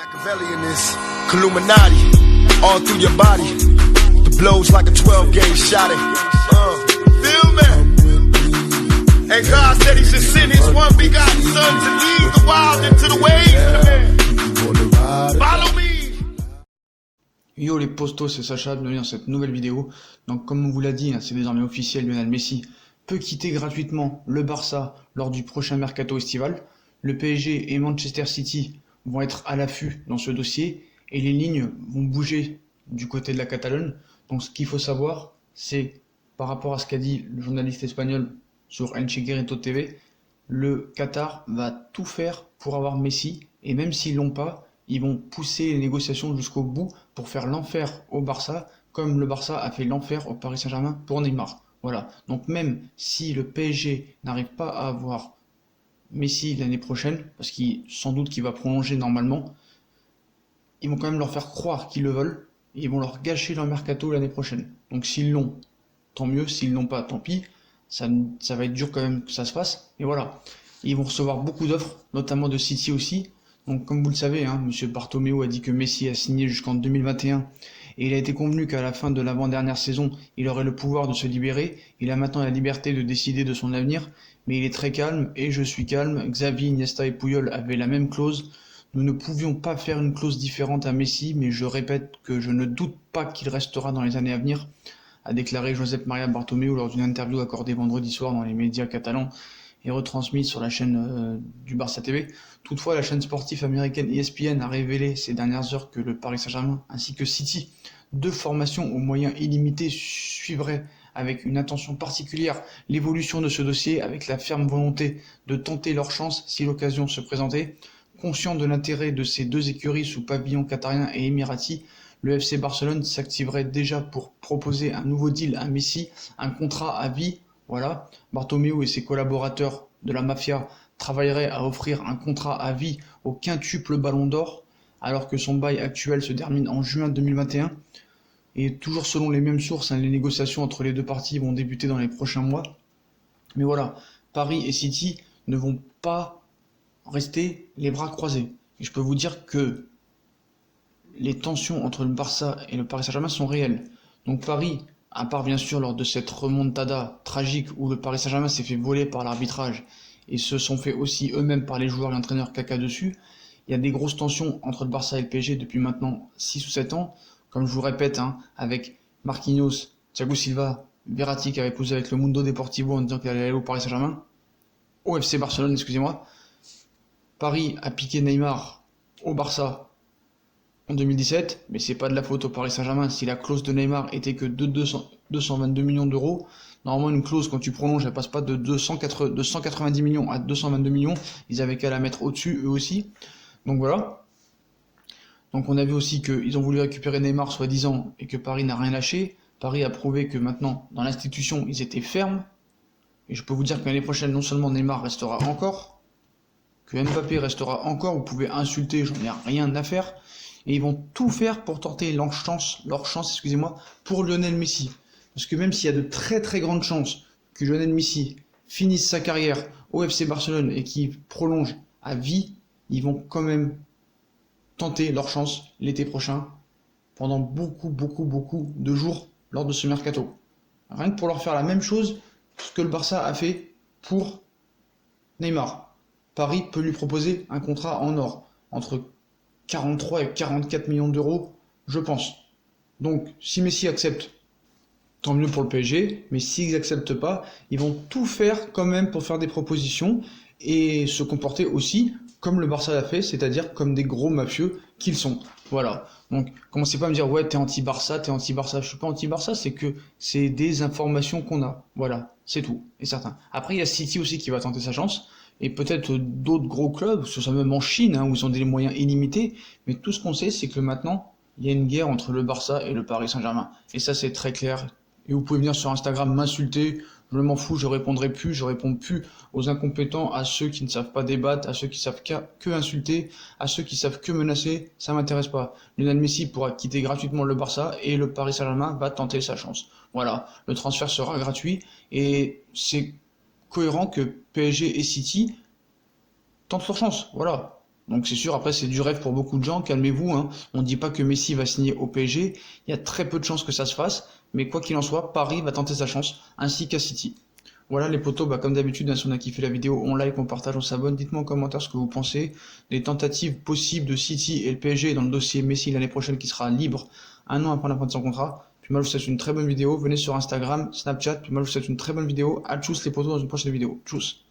Machiavelli in this Illuminati, all through your body. The blows like a 12-gauge shot. Feel me? And God said He should send His one begotten Son to lead the wild into the ways. Follow me. Yo les postos, c'est Sacha, bienvenue dans cette nouvelle vidéo. Donc comme on vous l'a dit, c'est désormais officiel, Lionel Messi peut quitter gratuitement le Barça lors du prochain mercato estival. Le PSG et Manchester City vont être à l'affût dans ce dossier et les lignes vont bouger du côté de la Catalogne. Donc ce qu'il faut savoir, c'est par rapport à ce qu'a dit le journaliste espagnol sur El Chiringuito TV, le Qatar va tout faire pour avoir Messi et même s'ils l'ont pas, ils vont pousser les négociations jusqu'au bout pour faire l'enfer au Barça, comme le Barça a fait l'enfer au Paris Saint-Germain pour Neymar. Voilà. Donc même si le PSG n'arrive pas à avoir Messi l'année prochaine, parce qu'il sans doute qu'il va prolonger normalement, ils vont quand même leur faire croire qu'ils le veulent, et ils vont leur gâcher leur mercato l'année prochaine. Donc s'ils l'ont, tant mieux, s'ils l'ont pas, tant pis, ça va être dur quand même que ça se fasse, et voilà. Ils vont recevoir beaucoup d'offres, notamment de City aussi. Donc comme vous le savez, Monsieur Bartomeu a dit que Messi a signé jusqu'en 2021 et il a été convenu qu'à la fin de l'avant-dernière saison, il aurait le pouvoir de se libérer. Il a maintenant la liberté de décider de son avenir, mais il est très calme et je suis calme. Xavi, Iniesta et Puyol avaient la même clause. Nous ne pouvions pas faire une clause différente à Messi, mais je répète que je ne doute pas qu'il restera dans les années à venir, a déclaré Josep Maria Bartomeu lors d'une interview accordée vendredi soir dans les médias catalans et retransmise sur la chaîne du Barça TV. Toutefois, la chaîne sportive américaine ESPN a révélé ces dernières heures que le Paris Saint-Germain ainsi que City, deux formations aux moyens illimités, suivraient avec une attention particulière l'évolution de ce dossier avec la ferme volonté de tenter leur chance si l'occasion se présentait. Conscient de l'intérêt de ces deux écuries sous pavillon qatarien et émirati, le FC Barcelone s'activerait déjà pour proposer un nouveau deal à Messi, un contrat à vie. Voilà, Bartomeu et ses collaborateurs de la mafia travailleraient à offrir un contrat à vie au quintuple Ballon d'Or, alors que son bail actuel se termine en juin 2021. Et toujours selon les mêmes sources, les négociations entre les deux parties vont débuter dans les prochains mois. Mais voilà, Paris et City ne vont pas rester les bras croisés. Et je peux vous dire que les tensions entre le Barça et le Paris Saint-Germain sont réelles. Donc Paris, à part bien sûr lors de cette remontada tragique où le Paris Saint-Germain s'est fait voler par l'arbitrage et se sont fait aussi eux-mêmes par les joueurs et l'entraîneur caca dessus, il y a des grosses tensions entre le Barça et le PSG depuis maintenant 6 ou 7 ans. Comme je vous répète, avec Marquinhos, Thiago Silva, Verratti qui avait posé avec le Mundo Deportivo en disant qu'il allait aller au Paris Saint-Germain, au FC Barcelone, excusez-moi. Paris a piqué Neymar au Barça en 2017, mais c'est pas de la faute au Paris Saint-Germain. Si la clause de Neymar était que de 222 millions d'euros, normalement une clause quand tu prolonges elle passe pas de 190 millions à 222 millions, ils avaient qu'à la mettre au-dessus eux aussi. Donc voilà. Donc on a vu aussi qu'ils ont voulu récupérer Neymar soi-disant et que Paris n'a rien lâché. Paris a prouvé que maintenant dans l'institution ils étaient fermes. Et je peux vous dire que l'année prochaine non seulement Neymar restera encore, que Mbappé restera encore, vous pouvez insulter, j'en ai rien à faire. Et ils vont tout faire pour tenter leur chance, pour Lionel Messi. Parce que même s'il y a de très très grandes chances que Lionel Messi finisse sa carrière au FC Barcelone et qu'il prolonge à vie, ils vont quand même tenter leur chance l'été prochain pendant beaucoup de jours lors de ce mercato. Rien que pour leur faire la même chose ce que le Barça a fait pour Neymar. Paris peut lui proposer un contrat en or entre 43 et 44 millions d'euros, je pense. Donc, si Messi accepte, tant mieux pour le PSG, mais s'ils n'acceptent pas, ils vont tout faire quand même pour faire des propositions et se comporter aussi comme le Barça l'a fait, c'est-à-dire comme des gros mafieux qu'ils sont. Voilà. Donc, commencez pas à me dire, ouais, t'es anti-Barça. Je suis pas anti-Barça, c'est que c'est des informations qu'on a. Voilà, c'est tout, et certain. Après, il y a City aussi qui va tenter sa chance. Et peut-être d'autres gros clubs, ce soit même en Chine, où ils ont des moyens illimités, mais tout ce qu'on sait, c'est que maintenant, il y a une guerre entre le Barça et le Paris Saint-Germain. Et ça, c'est très clair. Et vous pouvez venir sur Instagram m'insulter, je m'en fous, je répondrai plus, je réponds plus aux incompétents, à ceux qui ne savent pas débattre, à ceux qui savent que insulter, à ceux qui savent que menacer, ça m'intéresse pas. Lionel Messi pourra quitter gratuitement le Barça et le Paris Saint-Germain va tenter sa chance. Voilà, le transfert sera gratuit et c'est cohérent que PSG et City tentent leur chance, voilà. Donc c'est sûr, après c'est du rêve pour beaucoup de gens, calmez-vous, hein. On ne dit pas que Messi va signer au PSG, il y a très peu de chances que ça se fasse, mais quoi qu'il en soit, Paris va tenter sa chance, ainsi qu'à City. Voilà les potos, comme d'habitude, si on a kiffé la vidéo, on like, on partage, on s'abonne, dites-moi en commentaire ce que vous pensez des tentatives possibles de City et le PSG dans le dossier Messi l'année prochaine qui sera libre un an après la fin de son contrat. Puis moi je vous souhaite une très bonne vidéo, venez sur Instagram, Snapchat, puis moi je vous souhaite une très bonne vidéo, à tchuss les potos dans une prochaine vidéo, tchuss.